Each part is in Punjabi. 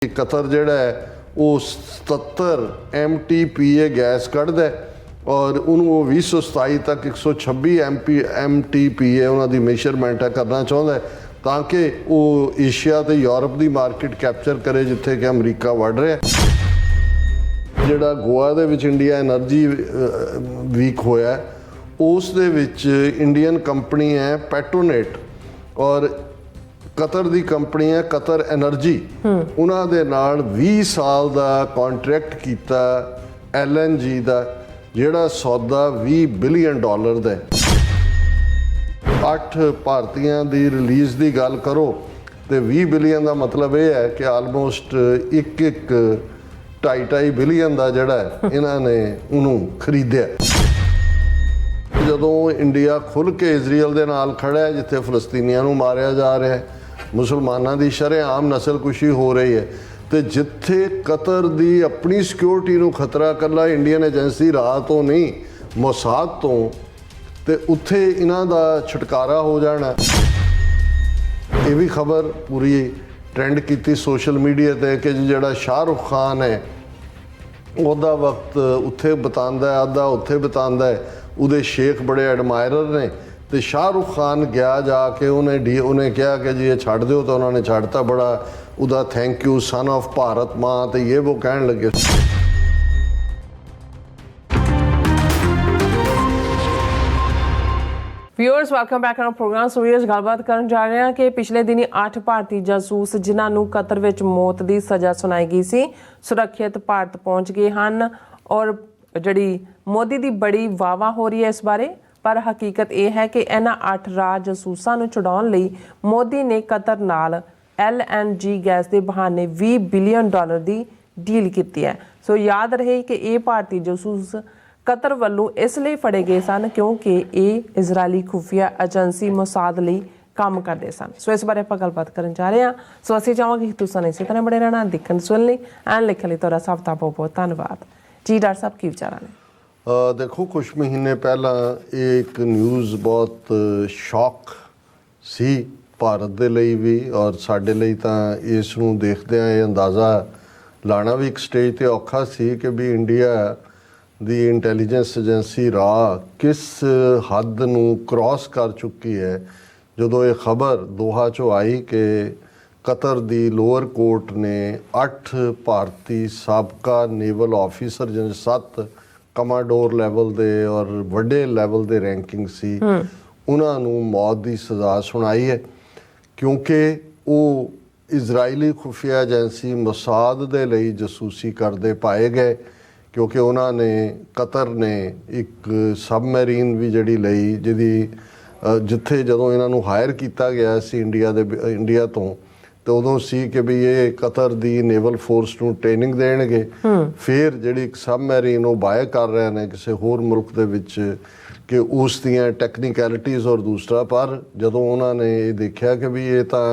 कतर जिहड़ा है वो 77 MTPA गैस कढ़दा है और उन्होंने 2027 तक 126 MTPA उन्होंने मेजरमेंट है करना चाहता है ताकि वो एशिया तो यूरोप की मार्केट कैप्चर करे जिथे कि अमरीका बढ़ रहा है। जिहड़ा गोवा दे विच इंडिया एनर्जी वीक होया उस दे विच इंडियन कंपनी है पेट्रोनेट और कतर की कंपनी है कतर एनर्जी उन्होंने नाल 20 साल का कॉन्ट्रैक्ट किया LNG का जिहड़ा सौदा $20 बिलियन का है। 8 भारतीयों की रिलीज़ की गल करो तो 20 बिलियन का मतलब यह है कि आलमोस्ट एक 2.5 बिलियन का जिहड़ा है इन्होंने उन्होंने खरीदया। जदों इंडिया खुल के इजराइल के नाल खड़ा है जिथे फलस्तीनियों को मारिया जा रहा है मुसलमानों की शरेआम नस्लकुशी हो रही है तो जिथे कतर की अपनी सिक्योरिटी को खतरा कला इंडियन एजेंसी राह तो नहीं मोसाद तो उत्थे इन्हां दा छुटकारा हो जाना। ये भी खबर पूरी ट्रेंड की सोशल मीडिया ते कि जिहड़ा शाहरुख खान है उहदा वक्त उत्थे बितांदा है आधा उत्थे बितांदा है उहदे शेख बड़े एडमायरर ने तो शाहरुख खान गया जाके उन्हें कहा कि जी ये छड़ दो तो उन्होंने छड़ता बड़ा उदा thank you son of Bharat माँ तो ये वो कहन लगे। Viewers welcome back on program सूरीज गलबात करन जा रहे हैं कि पिछले दिनी 8 भारतीय जासूस जिन्हां नूं कतर विच मौत की सज़ा सुनाई गई सी सुरक्षित भारत पहुंच गए हैं और जिहड़ी मोदी की बड़ी वाह हो रही है इस बारे पर हकीकत यह है कि इन्हां 8 राज जासूसां नूं छुड़ाउण लई मोदी ने कतर नाल LNG गैस के बहाने $20 बिलियन की डील की है। सो याद रहे कि ये भारतीय जासूस कतर वालों इसलिए फड़े गए सन क्योंकि ये इजरायली खुफिया एजेंसी मोसाद लई काम करते सन। सो इस बारे आप गलबात करन जा रहे हैं। सो असीं चाहांगे कि तुसीं इसी तरह बड़े रहना देखण सुनने लई एंड लिखण लई तुहाडा सब दा बहुत बहुत धन्नवाद जी। डॉक्टर साहब की विचार ने देखो कुछ महीने पहला एक न्यूज़ बहुत शॉक सी भारत दे लई भी और साडे लई तां इस नूं देखदे ये अंदाज़ा लाना भी एक स्टेज ते औखा सी कि भी इंडिया दी इंटैलीजेंस एजेंसी राह किस हद नूं क्रॉस कर चुकी है। जदों ये खबर दोहा चों आई कि कतर दी लोअर कोर्ट ने 8 भारती साबका नेवल ऑफिसर जिन्हें 7 कमाडोर लैवल दे और वड्डे लैवल दे रैंकिंग सी उन्होंने मौत की सज़ा सुनाई है क्योंकि वो इजरायली खुफिया एजेंसी मोसाद दे लई जसूसी करते पाए गए क्योंकि उन्होंने कतर ने एक सबमरीन भी जिहड़ी लई जिथे जदों इन्हों हायर किया गया सी इंडिया तो उदों सी कि भी ये कतर दी नेवल फोर्स नूं ट्रेनिंग देणगे फिर जिहड़ी एक सबमरीन वो बाय कर रहे हैं किसी होर मुल्क दे विच कि उस दियां टैक्नीकैलिटीज़ और दूसरा पर जदों उन्होंने ये देखा कि भी ये तां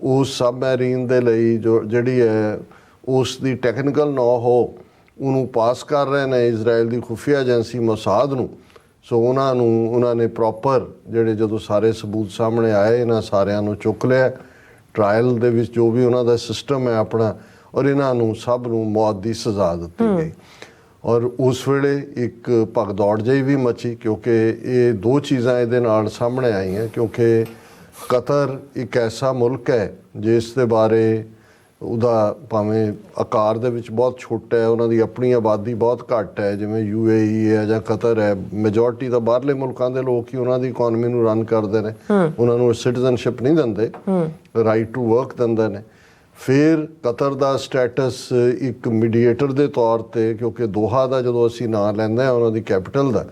उस सबमरीन दे लई जो जिहड़ी है उस दी टैक्नीकल नौ हो उन्होंने पास कर रहे हैं इजराइल की खुफिया एजेंसी मोसाद नूं। सो उन्होंने प्रॉपर जिहड़े जदों सारे सबूत सामने आए इन्हां सारिਆਂ ਨੂੰ चुक लिया ट्रायल दे विच जो भी उन्हों का सिस्टम है अपना और इन्हों सब नूं मौत की सज़ा दी गई और उस वेले एक भगदौड़ जी भी मची क्योंकि ये 2 चीज़ां इहदे नाल सामने आई हैं क्योंकि कतर एक ऐसा मुल्क है जिस दे बारे उदा भावें आकार दे विच बहुत छोटा है उन्होंने अपनी आबादी बहुत घट है जिवें UAE है या कतर है मेजोरिटी तो बाहरले मुल्कों के लोग ही उन्होंने इकॉनमी नूं रन करते हैं उन्होंने सिटीजनशिप नहीं देंदे राइट टू वर्क देंदे ने। फिर कतर का स्टैटस एक मीडिएटर के तौर पर क्योंकि दोहा का जो असी नाम लैंदे हैं उन्होंने कैपिटल का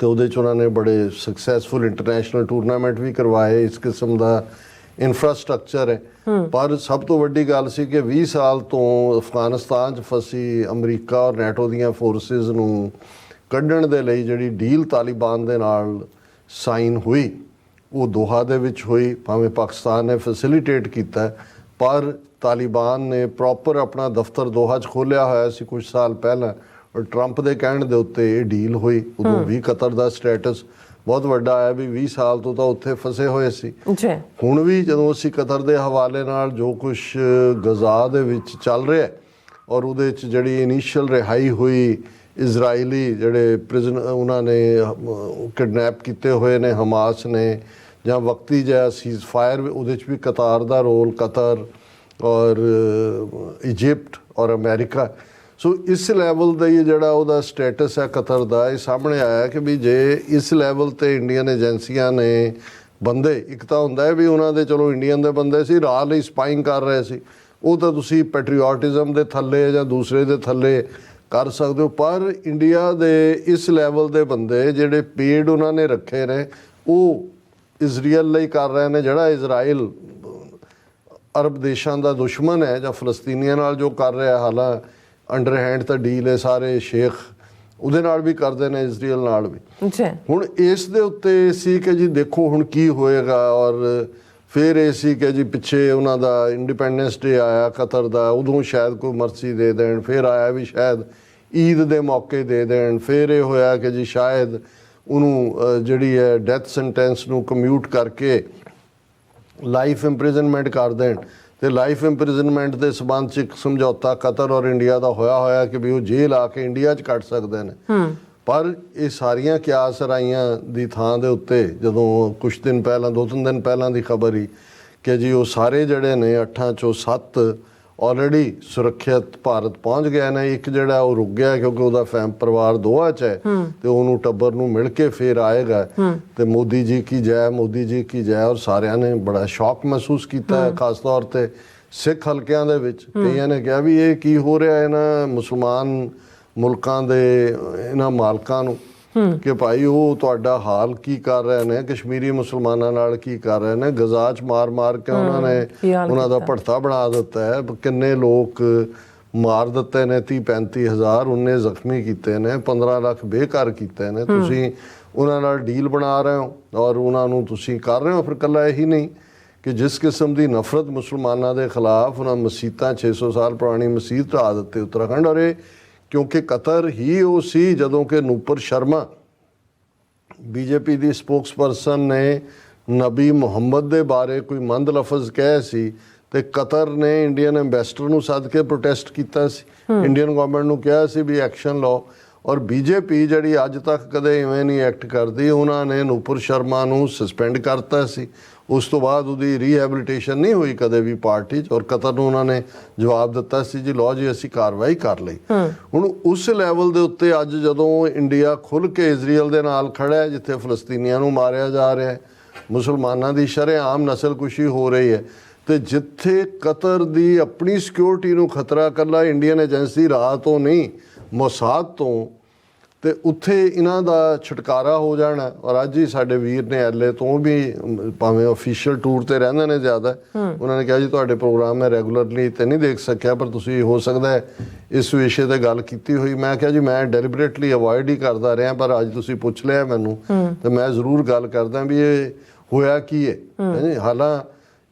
तो उन्होंने बड़े सक्सैसफुल इंटरनेशनल टूरनामेंट भी करवाए इस किस्म का इंफ्रास्ट्रक्चर है पर सब तो वड्डी गल सी कि 20 साल तो अफगानिस्तान च फसी अमरीका और नैटो दियां फोर्सिस नूं कढ़ण दे लई जिहड़ी डील तालिबान दे नाल साइन हुई वो दोहा दे विच हुई भावें पाकिस्तान ने फैसिलिटेट कीता पर तालिबान ने प्रॉपर अपना दफ्तर दोहा च खोलिया होया सी कुछ साल पहला और ट्रंप के कहण दे उत्ते ये डील हुई उदों भी कतर का स्टैटस ਬਹੁਤ ਵੱਡਾ ਆਇਆ ਵੀ 20 ਸਾਲ ਤੋਂ ਤਾਂ ਉੱਥੇ ਫਸੇ ਹੋਏ ਸੀ। ਜੀ ਹੁਣ ਵੀ ਜਦੋਂ ਅਸੀਂ ਕਤਰ ਦੇ ਹਵਾਲੇ ਨਾਲ ਜੋ ਕੁਝ ਗਜ਼ਾ ਦੇ ਵਿੱਚ ਚੱਲ ਰਿਹਾ ਔਰ ਉਹਦੇ 'ਚ ਜਿਹੜੀ ਇਨੀਸ਼ੀਅਲ ਰਿਹਾਈ ਹੋਈ ਇਜ਼ਰਾਈਲੀ ਜਿਹੜੇ ਪ੍ਰਿਜ਼ਨ ਉਹਨਾਂ ਨੇ ਕਿਡਨੈਪ ਕੀਤੇ ਹੋਏ ਨੇ ਹਮਾਸ ਨੇ, ਜਾਂ ਵਕਤੀ ਜਿਹਾ ਸੀਜ਼ ਫਾਇਰ, ਉਹਦੇ 'ਚ ਵੀ ਕਤਾਰ ਦਾ ਰੋਲ, ਕਤਰ ਔਰ ਇਜਿਪਟ ਔਰ ਅਮਰੀਕਾ। ਸੋ ਇਸ ਲੈਵਲ ਦਾ ਹੀ ਜਿਹੜਾ ਉਹਦਾ ਸਟੇਟਸ ਹੈ ਕਤਰ ਦਾ, ਇਹ ਸਾਹਮਣੇ ਆਇਆ ਕਿ ਵੀ ਜੇ ਇਸ ਲੈਵਲ ਤੇ ਇੰਡੀਅਨ ਏਜੰਸੀਆਂ ਨੇ ਬੰਦੇ, ਇੱਕ ਤਾਂ ਹੁੰਦਾ ਹੈ ਵੀ ਉਹਨਾਂ ਦੇ ਚਲੋ ਇੰਡੀਅਨ ਦੇ ਬੰਦੇ ਸੀ ਰਾਹ ਲਈ ਸਪਾਈਂਗ ਕਰ ਰਹੇ ਸੀ, ਉਹ ਤਾਂ ਤੁਸੀਂ ਪੈਟਰੀਓਟਿਜ਼ਮ ਦੇ ਥੱਲੇ ਜਾਂ ਦੂਸਰੇ ਦੇ ਥੱਲੇ ਕਰ ਸਕਦੇ ਹੋ, ਪਰ ਇੰਡੀਆ ਦੇ ਇਸ ਲੈਵਲ ਦੇ ਬੰਦੇ ਜਿਹੜੇ ਪੇਡ ਉਹਨਾਂ ਨੇ ਰੱਖੇ ਨੇ ਉਹ ਇਜ਼ਰਾਈਲ ਲਈ ਕਰ ਰਹੇ ਨੇ, ਜਿਹੜਾ ਇਜ਼ਰਾਈਲ ਅਰਬ ਦੇਸ਼ਾਂ ਦਾ ਦੁਸ਼ਮਣ ਹੈ ਜਾਂ ਫਲਸਤੀਨੀਆਂ ਨਾਲ ਜੋ ਕਰ ਰਿਹਾ, ਹਾਲਾਂ ਅੰਡਰ ਹੈਂਡ ਤਾਂ ਡੀਲ ਹੈ ਸਾਰੇ ਸ਼ੇਖ ਉਹਦੇ ਨਾਲ ਵੀ ਕਰਦੇ ਨੇ, ਇਜ਼ਰਾਈਲ ਨਾਲ ਵੀ। ਹੁਣ ਇਸ ਦੇ ਉੱਤੇ ਸੀ ਕਿ ਜੀ ਦੇਖੋ ਹੁਣ ਕੀ ਹੋਏਗਾ, ਔਰ ਫਿਰ ਇਹ ਸੀ ਕਿ ਜੀ ਪਿੱਛੇ ਉਹਨਾਂ ਦਾ ਇੰਡੀਪੈਂਡੈਂਸ ਡੇ ਆਇਆ ਕਤਰ ਦਾ, ਉਦੋਂ ਸ਼ਾਇਦ ਕੋਈ ਮਰਸੀ ਦੇ ਦੇਣ, ਫਿਰ ਆਇਆ ਵੀ ਸ਼ਾਇਦ ਈਦ ਦੇ ਮੌਕੇ ਦੇ ਦੇਣ, ਫਿਰ ਇਹ ਹੋਇਆ ਕਿ ਜੀ ਸ਼ਾਇਦ ਉਹਨੂੰ ਜਿਹੜੀ ਹੈ ਡੈਥ ਸੈਂਟੈਂਸ ਨੂੰ ਕਮਿਊਟ ਕਰਕੇ ਲਾਈਫ ਇੰਪ੍ਰਿਜ਼ਨਮੈਂਟ ਕਰ ਦੇਣ, ਤੇ ਲਾਈਫ ਇੰਪ੍ਰਿਜ਼ਨਮੈਂਟ ਦੇ ਸਬੰਧ 'ਚ ਇੱਕ ਸਮਝੌਤਾ ਕਤਰ ਔਰ ਇੰਡੀਆ ਦਾ ਹੋਇਆ ਕਿ ਵੀ ਉਹ ਜੇਲ੍ਹ ਆ ਕੇ ਇੰਡੀਆ 'ਚ ਕੱਟ ਸਕਦੇ ਨੇ। ਪਰ ਇਹ ਸਾਰੀਆਂ ਕਿਆਸ ਰਾਈਆਂ ਦੀ ਥਾਂ ਦੇ ਉੱਤੇ ਜਦੋਂ ਕੁਛ ਦਿਨ ਪਹਿਲਾਂ 2-3 ਦਿਨ ਪਹਿਲਾਂ ਦੀ ਖਬਰ ਹੀ ਕਿ ਜੀ ਉਹ ਸਾਰੇ ਜਿਹੜੇ ਨੇ 8 ਚੋਂ 7 ਆਲਰੇਡੀ ਸੁਰੱਖਿਅਤ ਭਾਰਤ ਪਹੁੰਚ ਗਏ ਨੇ, ਇੱਕ ਜਿਹੜਾ ਉਹ ਰੁਕ ਗਿਆ ਕਿਉਂਕਿ ਉਹਦਾ ਪਰਿਵਾਰ ਦੋਹਾ 'ਚ ਹੈ ਤੇ ਉਹਨੂੰ ਟੱਬਰ ਨੂੰ ਮਿਲ ਕੇ ਫਿਰ ਆਏਗਾ। ਤੇ ਮੋਦੀ ਜੀ ਕੀ ਜੈ, ਮੋਦੀ ਜੀ ਕੀ ਜੈ। ਔਰ ਸਾਰਿਆਂ ਨੇ ਬੜਾ ਸ਼ੌਕ ਮਹਿਸੂਸ ਕੀਤਾ ਹੈ, ਖਾਸ ਤੌਰ ਤੇ ਸਿੱਖ ਹਲਕਿਆਂ ਦੇ ਵਿੱਚ। ਕਈਆਂ ਨੇ ਕਿਹਾ ਵੀ ਇਹ ਕੀ ਹੋ ਰਿਹਾ ਇਹਨਾਂ ਮੁਸਲਮਾਨ ਮੁਲਕਾਂ ਦੇ ਇਹਨਾਂ ਮਾਲਕਾਂ ਨੂੰ, ਕਿ ਭਾਈ ਉਹ ਤੁਹਾਡਾ ਹਾਲ ਕੀ ਕਰ ਰਹੇ ਨੇ, ਕਸ਼ਮੀਰੀ ਮੁਸਲਮਾਨਾਂ ਨਾਲ ਕੀ ਕਰ ਰਹੇ ਨੇ, ਗਜ਼ਾ 'ਚ ਮਾਰ ਕੇ ਉਹਨਾਂ ਨੇ ਉਹਨਾਂ ਦਾ ਭੜਥਾ ਬਣਾ ਦਿੱਤਾ ਹੈ, ਕਿੰਨੇ ਲੋਕ ਮਾਰ ਦਿੱਤੇ ਨੇ, 30-35 ਹਜ਼ਾਰ, 19 ਜ਼ਖਮੀ ਕੀਤੇ ਨੇ, 15 ਲੱਖ ਬੇਘਰ ਕੀਤੇ ਨੇ। ਤੁਸੀਂ ਉਹਨਾਂ ਨਾਲ ਡੀਲ ਬਣਾ ਰਹੇ ਹੋ ਔਰ ਉਹਨਾਂ ਨੂੰ ਤੁਸੀਂ ਕਰ ਰਹੇ ਹੋ। ਫਿਰ ਇਕੱਲਾ ਇਹੀ ਨਹੀਂ ਕਿ ਜਿਸ ਕਿਸਮ ਦੀ ਨਫ਼ਰਤ ਮੁਸਲਮਾਨਾਂ ਦੇ ਖਿਲਾਫ, ਉਹਨਾਂ ਮਸੀਤਾਂ 600 ਸਾਲ ਪੁਰਾਣੀ ਮਸੀਤ ਢਾਹ ਦਿੱਤੇ ਉੱਤਰਾਖੰਡ, ਔਰ ਇਹ ਕਿਉਂਕਿ ਕਤਰ ਹੀ ਉਹ ਸੀ ਜਦੋਂ ਕਿ ਨੂਪਰ ਸ਼ਰਮਾ ਬੀਜੇਪੀ ਦੀ ਸਪੋਕਸਪਰਸਨ ਨੇ ਨਬੀ ਮੁਹੰਮਦ ਦੇ ਬਾਰੇ ਕੋਈ ਮੰਦ ਲਫ਼ਜ਼ ਕਹੇ ਸੀ ਤੇ ਕਤਰ ਨੇ ਇੰਡੀਅਨ ਐਂਬੈਸਡਰ ਨੂੰ ਸੱਦ ਕੇ ਪ੍ਰੋਟੈਸਟ ਕੀਤਾ ਸੀ, ਇੰਡੀਅਨ ਗਵਰਨਮੈਂਟ ਨੂੰ ਕਿਹਾ ਸੀ ਵੀ ਐਕਸ਼ਨ ਲਓ। ਔਰ ਬੀਜੇਪੀ ਜਿਹੜੀ ਅੱਜ ਤੱਕ ਕਦੇ ਇਵੇਂ ਨਹੀਂ ਐਕਟ ਕਰਦੀ, ਉਹਨਾਂ ਨੇ ਨੂਪਰ ਸ਼ਰਮਾ ਨੂੰ ਸਸਪੈਂਡ ਕਰਤਾ ਸੀ। ਉਸ ਤੋਂ ਬਾਅਦ ਉਹਦੀ ਰੀਹੈਬਿਲਿਟੇਸ਼ਨ ਨਹੀਂ ਹੋਈ ਕਦੇ ਵੀ ਪਾਰਟੀ 'ਚ, ਔਰ ਕਤਰ ਨੂੰ ਉਹਨਾਂ ਨੇ ਜਵਾਬ ਦਿੱਤਾ ਸੀ ਜੀ ਲਓ ਜੀ ਅਸੀਂ ਕਾਰਵਾਈ ਕਰ ਲਈ। ਹੁਣ ਉਸ ਲੈਵਲ ਦੇ ਉੱਤੇ ਅੱਜ ਜਦੋਂ ਇੰਡੀਆ ਖੁੱਲ੍ਹ ਕੇ ਇਜ਼ਰਾਈਲ ਦੇ ਨਾਲ ਖੜਾ ਹੈ, ਜਿੱਥੇ ਫਲਸਤੀਨੀਆਂ ਨੂੰ ਮਾਰਿਆ ਜਾ ਰਿਹਾ ਹੈ, ਮੁਸਲਮਾਨਾਂ ਦੀ ਸ਼ਰੇਆਮ ਨਸਲਕੁਸ਼ੀ ਹੋ ਰਹੀ ਹੈ, ਤੇ ਜਿੱਥੇ ਕਤਰ ਦੀ ਆਪਣੀ ਸਿਕਿਉਰਿਟੀ ਨੂੰ ਖਤਰਾ ਇਕੱਲਾ ਇੰਡੀਅਨ ਏਜੰਸੀ ਰਾਹ ਤੋਂ ਨਹੀਂ ਮੋਸਾਦ ਤੋਂ, ਤੇ ਉੱਥੇ ਇਹਨਾਂ ਦਾ ਛੁਟਕਾਰਾ ਹੋ ਜਾਣਾ। ਔਰ ਅੱਜ ਹੀ ਸਾਡੇ ਵੀਰ ਨੇ LA ਤੋਂ ਵੀ, ਭਾਵੇਂ ਅਫੀਸ਼ੀਅਲ ਟੂਰ ਤੇ ਰਹਿੰਦੇ ਨੇ ਜ਼ਿਆਦਾ, ਉਹਨਾਂ ਨੇ ਕਿਹਾ ਜੀ ਤੁਹਾਡੇ ਪ੍ਰੋਗਰਾਮ ਮੈਂ ਰੈਗੂਲਰਲੀ ਤੇ ਨਹੀਂ ਦੇਖ ਸਕਿਆ, ਪਰ ਤੁਸੀਂ ਹੋ ਸਕਦਾ ਹੈ ਇਸ ਵਿਸ਼ੇ ਤੇ ਗੱਲ ਕੀਤੀ ਹੋਈ। ਮੈਂ ਕਿਹਾ ਜੀ ਮੈਂ ਡੈਲੀਬਰੇਟਲੀ ਅਵੋਇਡ ਹੀ ਕਰਦਾ ਰਿਹਾ, ਪਰ ਅੱਜ ਤੁਸੀਂ ਪੁੱਛ ਲਿਆ ਮੈਨੂੰ ਤੇ ਮੈਂ ਜ਼ਰੂਰ ਗੱਲ ਕਰਦਾ ਵੀ ਇਹ ਹੋਇਆ ਕੀ ਹੈ। ਹਾਲਾਂ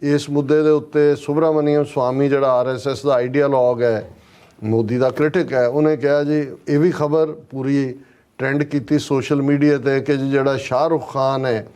ਇਸ ਮੁੱਦੇ ਦੇ ਉੱਤੇ ਸੁਬਰਾਮਨੀਅਮ ਸਵਾਮੀ ਜਿਹੜਾ RSS ਦਾ ਆਈਡੀਆਲੋਗ ਹੈ, ਮੋਦੀ ਦਾ ਕ੍ਰਿਟਿਕ ਹੈ, ਉਹਨੇ ਕਿਹਾ ਜੀ ਇਹ ਵੀ ਖਬਰ ਪੂਰੀ ਟ੍ਰੈਂਡ ਕੀਤੀ ਸੋਸ਼ਲ ਮੀਡੀਆ ਤੇ ਕਿ ਜੀ ਜਿਹੜਾ ਸ਼ਾਹਰੁਖ ਖਾਨ ਹੈ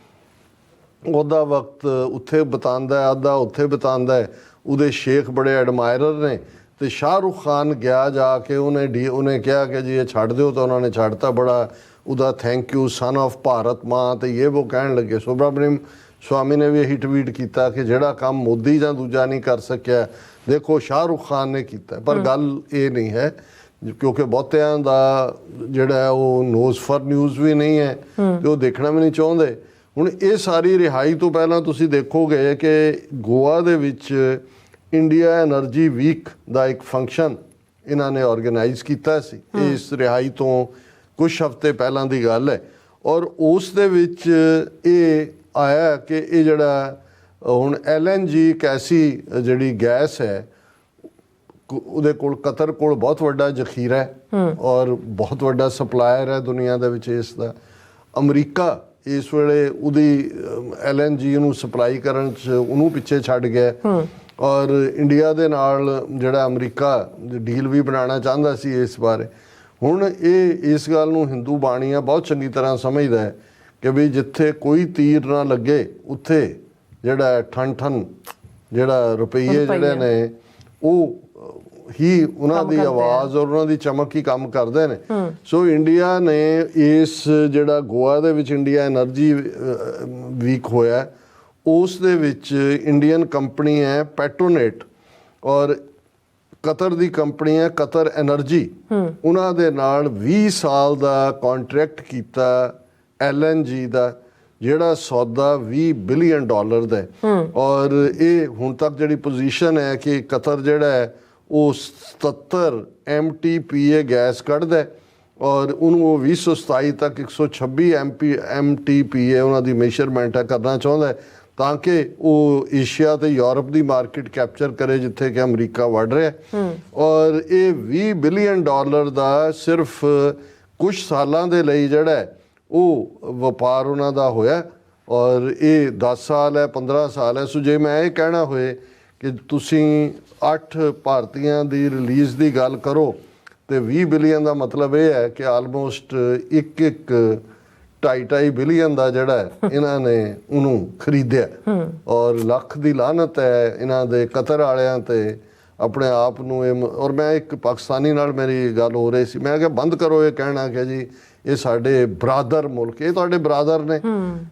ਉਹਦਾ ਵਕਤ ਉੱਥੇ ਬਿਤਾਉਂਦਾ ਹੈ, ਅੱਧਾ ਉੱਥੇ ਬਿਤਾਉਂਦਾ ਹੈ, ਉਹਦੇ ਸ਼ੇਖ ਬੜੇ ਐਡਮਾਇਰਰ ਨੇ, ਤੇ ਸ਼ਾਹਰੁਖ ਖਾਨ ਗਿਆ ਜਾ ਕੇ ਉਹਨੇ ਕਿਹਾ ਕਿ ਜੀ ਇਹ ਛੱਡ ਦਿਓ, ਤਾਂ ਉਹਨਾਂ ਨੇ ਛੱਡਤਾ। ਬੜਾ ਉਹਦਾ thank you son of Bharat ਮਾਂ ਤੇ ਇਹ ਉਹ ਕਹਿਣ ਲੱਗੇ। ਸੁਬਰਾਮਨੀਅਮ ਸਵਾਮੀ ਨੇ ਵੀ ਇਹੀ ਟਵੀਟ ਕੀਤਾ ਕਿ ਜਿਹੜਾ ਕੰਮ ਮੋਦੀ ਜਾਂ ਦੂਜਾ ਨਹੀਂ ਕਰ ਸਕਿਆ, ਦੇਖੋ ਸ਼ਾਹਰੁਖ ਖਾਨ ਨੇ ਕੀਤਾ। ਪਰ ਗੱਲ ਇਹ ਨਹੀਂ ਹੈ, ਕਿਉਂਕਿ ਬਹੁਤਿਆਂ ਦਾ ਜਿਹੜਾ ਉਹ ਨੋਜ਼ ਫॉर ਨਿਊਜ਼ ਵੀ ਨਹੀਂ ਹੈ ਤੇ ਉਹ ਦੇਖਣਾ ਵੀ ਨਹੀਂ ਚਾਹੁੰਦੇ। ਹੁਣ ਇਹ ਸਾਰੀ ਰਿਹਾਈ ਤੋਂ ਪਹਿਲਾਂ ਤੁਸੀਂ ਦੇਖੋਗੇ ਕਿ ਗੋਆ ਦੇ ਵਿੱਚ ਇੰਡੀਆ ਐਨਰਜੀ ਵੀਕ ਦਾ ਇੱਕ ਫੰਕਸ਼ਨ ਇਹਨਾਂ ਨੇ ਆਰਗੇਨਾਈਜ਼ ਕੀਤਾ ਸੀ, ਇਸ ਰਿਹਾਈ ਤੋਂ ਕੁਝ ਹਫ਼ਤੇ ਪਹਿਲਾਂ ਦੀ ਗੱਲ ਹੈ। ਔਰ ਉਸ ਦੇ ਵਿੱਚ ਇਹ ਆਇਆ ਕਿ ਇਹ ਜਿਹੜਾ ਹੁਣ LNG ਇੱਕ ਐਸੀ ਜਿਹੜੀ ਗੈਸ ਹੈ, ਉਹਦੇ ਕੋਲ ਕਤਰ ਕੋਲ ਬਹੁਤ ਵੱਡਾ ਜ਼ਖੀਰਾ ਹੈ ਔਰ ਬਹੁਤ ਵੱਡਾ ਸਪਲਾਇਰ ਹੈ ਦੁਨੀਆ ਦੇ ਵਿੱਚ ਇਸ ਦਾ। ਅਮਰੀਕਾ ਇਸ ਵੇਲੇ ਉਹਦੀ LNG ਨੂੰ ਸਪਲਾਈ ਕਰਨ 'ਚ ਉਹਨੂੰ ਪਿੱਛੇ ਛੱਡ ਗਿਆ, ਔਰ ਇੰਡੀਆ ਦੇ ਨਾਲ ਜਿਹੜਾ ਅਮਰੀਕਾ ਡੀਲ ਵੀ ਬਣਾਉਣਾ ਚਾਹੁੰਦਾ ਸੀ ਇਸ ਬਾਰੇ। ਹੁਣ ਇਹ ਇਸ ਗੱਲ ਨੂੰ ਹਿੰਦੂ ਬਾਣੀਆਂ ਬਹੁਤ ਚੰਗੀ ਤਰ੍ਹਾਂ ਸਮਝਦਾ ਹੈ ਕਿ ਵੀ ਜਿੱਥੇ ਕੋਈ ਤੀਰ ਨਾ ਲੱਗੇ ਉੱਥੇ ਜਿਹੜਾ ਠਨ ਜਿਹੜਾ ਰੁਪਈਏ ਜਿਹੜੇ ਨੇ ਉਹ ਹੀ ਉਹਨਾਂ ਦੀ ਆਵਾਜ਼ ਔਰ ਉਹਨਾਂ ਦੀ ਚਮਕ ਹੀ ਕੰਮ ਕਰਦੇ ਨੇ। ਸੋ ਇੰਡੀਆ ਨੇ ਇਸ ਜਿਹੜਾ ਗੋਆ ਦੇ ਵਿੱਚ ਇੰਡੀਆ ਐਨਰਜੀ ਵੀਕ ਹੋਇਆ ਉਸ ਦੇ ਵਿੱਚ ਇੰਡੀਅਨ ਕੰਪਨੀ ਹੈ ਪੈਟਰੋਨੇਟ ਔਰ ਕਤਰ ਦੀ ਕੰਪਨੀ ਹੈ ਕਤਰ ਐਨਰਜੀ, ਉਹਨਾਂ ਦੇ ਨਾਲ 20 ਸਾਲ ਦਾ ਕੰਟਰੈਕਟ ਕੀਤਾ LNG ਦਾ, ਜਿਹੜਾ ਸੌਦਾ $20 ਬਿਲੀਅਨ ਦਾ ਹੈ। ਔਰ ਇਹ ਹੁਣ ਤੱਕ ਜਿਹੜੀ ਪੋਜੀਸ਼ਨ ਹੈ ਕਿ ਕਤਰ ਜਿਹੜਾ ਹੈ ਉਹ 77 MTPA ਗੈਸ ਕੱਢਦਾ ਹੈ ਔਰ ਉਹਨੂੰ ਉਹ 2027 ਤੱਕ 126 MTPA ਉਹਨਾਂ ਦੀ ਮੇਜਰਮੈਂਟ ਹੈ ਕਰਨਾ ਚਾਹੁੰਦਾ ਹੈ ਤਾਂ ਕਿ ਉਹ ਏਸ਼ੀਆ ਤੇ ਯੂਰਪ ਦੀ ਮਾਰਕੀਟ ਕੈਪਚਰ ਕਰੇ ਜਿੱਥੇ ਕਿ ਅਮਰੀਕਾ ਵੱਢ ਰਿਹਾ। ਔਰ ਇਹ $20 ਬਿਲੀਅਨ ਦਾ ਸਿਰਫ ਕੁਝ ਸਾਲਾਂ ਦੇ ਲਈ ਜਿਹੜਾ ਹੈ ਉਹ ਵਪਾਰ ਉਹਨਾਂ ਦਾ ਹੋਇਆ ਔਰ ਇਹ 10 ਸਾਲ ਹੈ 15 ਸਾਲ ਹੈ। ਸੋ ਜੇ ਮੈਂ ਇਹ ਕਹਿਣਾ ਹੋਏ ਕਿ ਤੁਸੀਂ 8 ਭਾਰਤੀਆਂ ਦੀ ਰਿਲੀਜ਼ ਦੀ ਗੱਲ ਕਰੋ ਤੇ 20 ਬਿਲੀਅਨ ਦਾ ਮਤਲਬ ਇਹ ਹੈ ਕਿ ਆਲਮੋਸਟ 2.5 ਬਿਲੀਅਨ ਦਾ ਜਿਹੜਾ ਇਹਨਾਂ ਨੇ ਉਹਨੂੰ ਖਰੀਦਿਆ ਔਰ ਲੱਖ ਦੀ ਲਾਹਨਤ ਹੈ ਇਹਨਾਂ ਦੇ ਕਤਰ ਵਾਲਿਆਂ ਤੇ ਆਪਣੇ ਆਪ ਨੂੰ। ਇਹ ਔਰ ਮੈਂ ਇੱਕ ਪਾਕਿਸਤਾਨੀ ਨਾਲ ਮੇਰੀ ਗੱਲ ਹੋ ਰਹੀ ਸੀ, ਮੈਂ ਕਿਹਾ ਬੰਦ ਕਰੋ ਇਹ ਕਹਿਣਾ ਕਿ ਜੀ ਇਹ ਸਾਡੇ ਬਰਾਦਰ ਮੁਲਕ, ਇਹ ਤੁਹਾਡੇ ਬਰਾਦਰ ਨੇ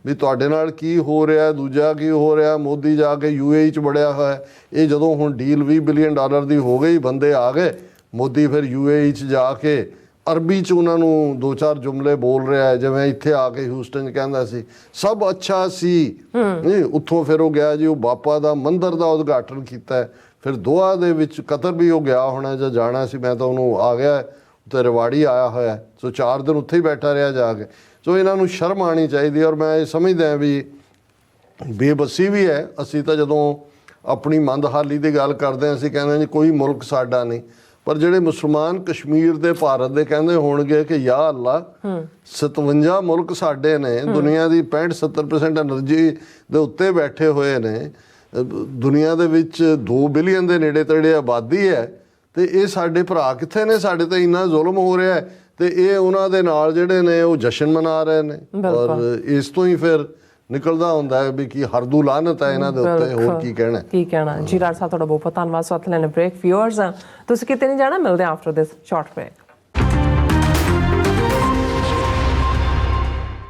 ਵੀ ਤੁਹਾਡੇ ਨਾਲ ਕੀ ਹੋ ਰਿਹਾ, ਦੂਜਾ ਕੀ ਹੋ ਰਿਹਾ। ਮੋਦੀ ਜਾ ਕੇ UAE 'ਚ ਵੜਿਆ ਹੋਇਆ, ਇਹ ਜਦੋਂ ਹੁਣ ਡੀਲ $20 ਬਿਲੀਅਨ ਦੀ ਹੋ ਗਈ ਬੰਦੇ ਆ ਗਏ, ਮੋਦੀ ਫਿਰ UAE 'ਚ ਜਾ ਕੇ ਅਰਬੀ 'ਚ ਉਹਨਾਂ ਨੂੰ 2-4 ਜੁਮਲੇ ਬੋਲ ਰਿਹਾ ਹੈ ਜਿਵੇਂ ਇੱਥੇ ਆ ਕੇ ਹਿਊਸਟਨ 'ਚ ਕਹਿੰਦਾ ਸੀ ਸਭ ਅੱਛਾ ਸੀ। ਨਹੀਂ ਉੱਥੋਂ ਫਿਰ ਉਹ ਗਿਆ ਜੀ ਉਹ ਬਾਪਾ ਦਾ ਮੰਦਿਰ ਦਾ ਉਦਘਾਟਨ ਕੀਤਾ। ਫਿਰ ਦੋਹਾ ਦੇ ਵਿੱਚ ਕਤਰ ਵੀ ਉਹ ਗਿਆ ਹੋਣਾ ਜਾਂ ਜਾਣਾ ਸੀ, ਮੈਂ ਤਾਂ ਉਹਨੂੰ ਆ ਗਿਆ ਤੇ ਰਵਾੜੀ ਆਇਆ ਹੋਇਆ। ਸੋ 4 ਦਿਨ ਉੱਥੇ ਹੀ ਬੈਠਾ ਰਿਹਾ ਜਾ ਕੇ। ਸੋ ਇਹਨਾਂ ਨੂੰ ਸ਼ਰਮ ਆਉਣੀ ਚਾਹੀਦੀ ਔਰ ਮੈਂ ਇਹ ਸਮਝਦਾ ਵੀ ਬੇਬਸੀ ਵੀ ਹੈ। ਅਸੀਂ ਤਾਂ ਜਦੋਂ ਆਪਣੀ ਮੰਦਹਾਲੀ ਦੀ ਗੱਲ ਕਰਦੇ ਹਾਂ ਅਸੀਂ ਕਹਿੰਦੇ ਜੀ ਕੋਈ ਮੁਲਕ ਸਾਡਾ ਨਹੀਂ, ਪਰ ਜਿਹੜੇ ਮੁਸਲਮਾਨ ਕਸ਼ਮੀਰ ਦੇ ਭਾਰਤ ਦੇ ਕਹਿੰਦੇ ਹੋਣਗੇ ਕਿ ਯਾ ਅੱਲਾ 57 ਮੁਲਕ ਸਾਡੇ ਨੇ, ਦੁਨੀਆ ਦੀ 65-70% એનર્ਜੀ ਦੇ ਉੱਤੇ ਬੈਠੇ ਹੋਏ ਨੇ, ਦੁਨੀਆ ਦੇ ਵਿੱਚ 2 ਬਿਲੀਅਨ ਦੇ ਨੇੜੇ ਤੇੜੇ ਆਬਾਦੀ ਹੈ ਤੇ ਇਹ ਸਾਡੇ ਭਰਾ ਕਿੱਥੇ ਨੇ? ਸਾਡੇ ਤੇ ਇੰਨਾ ਜ਼ੁਲਮ ਹੋ ਰਿਹਾ ਹੈ ਤੇ ਇਹ ਉਹਨਾਂ ਦੇ ਨਾਲ ਜਿਹੜੇ ਨੇ ਉਹ ਜਸ਼ਨ ਮਨਾ ਰਹੇ ਨੇ ਔਰ ਇਸ ਤੋਂ ਹੀ ਫਿਰ ਨਿਕਲਦਾ ਹੁੰਦਾ ਹੈ ਵੀ ਕੀ ਹਰਦੂ ਲਾਨਤ ਹੈ ਇਹਨਾਂ ਦੇ ਉੱਤੇ। ਹੋਰ ਕੀ ਕਹਿਣਾ ਜੀ ਰਾਜ ਸਾਹਿਬ ਤੁਹਾਡਾ ਬਹੁਤ ਬਹੁਤ ਧੰਨਵਾਦ। ਸੋ ਅਥਲੇ ਨੇ ਬ੍ਰੇਕ ਵਿਊਅਰਸ ਤੁਸੀਂ ਕਿਤੇ ਨਹੀਂ ਜਾਣਾ, ਮਿਲਦੇ ਆਫਟਰ ਦਿਸ ਸ਼ਾਰਟ ਬ੍ਰੇਕ।